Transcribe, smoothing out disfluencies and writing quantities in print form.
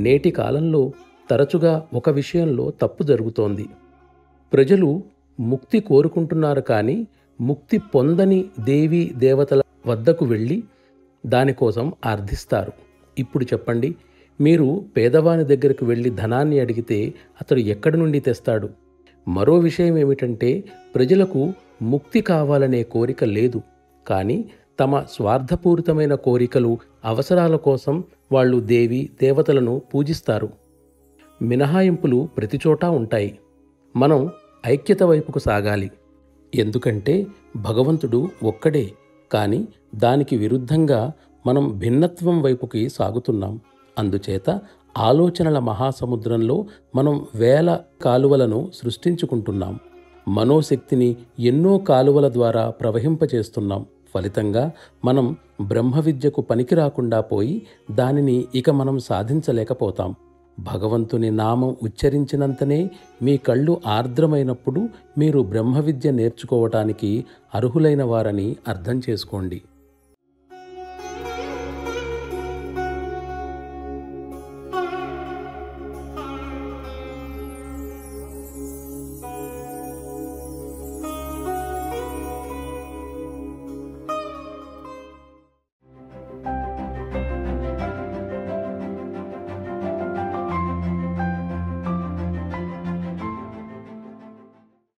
నేటి కాలంలో తరచుగా ఒక విషయంలో తప్పు జరుగుతోంది. ప్రజలు ముక్తి కోరుకుంటున్నారు కానీ ముక్తి పొందని దేవీ దేవతల వద్దకు వెళ్ళి దానికోసం అర్థిస్తారు. ఇప్పుడు చెప్పండి, మీరు పేదవాని దగ్గరకు వెళ్ళి ధనాన్ని అడిగితే అతడు ఎక్కడి నుండి తెస్తాడు? మరో విషయం ఏమిటంటే, ప్రజలకు ముక్తి కావాలనే కోరిక లేదు, కానీ తమ స్వార్థపూరితమైన కోరికలు, అవసరాల కోసం వాళ్ళు దేవి దేవతలను పూజిస్తారు. మినహాయింపులు ప్రతిచోటా ఉంటాయి. మనం ఐక్యత వైపుకు సాగాలి. ఎందుకంటే భగవంతుడు ఒక్కడే, కానీ దానికి విరుద్ధంగా మనం భిన్నత్వం వైపుకి సాగుతున్నాం. అందుచేత ఆలోచనల మహాసముద్రంలో మనం వేల కాలువలను సృష్టించుకుంటున్నాం. మనోశక్తిని ఎన్నో కాలువల ద్వారా ప్రవహింపచేస్తున్నాం. ఫలితంగా మనం బ్రహ్మ విద్యకు పనికి రాకుండా పోయి దానిని ఇక మనం సాధించలేకపోతాం. భగవంతుని నామం ఉచ్చరించినంతనే మీ కళ్ళు ఆర్ద్రమైనప్పుడు మీరు బ్రహ్మ విద్య నేర్చుకోవటానికి అర్హులైన వారని అర్థం చేసుకోండి.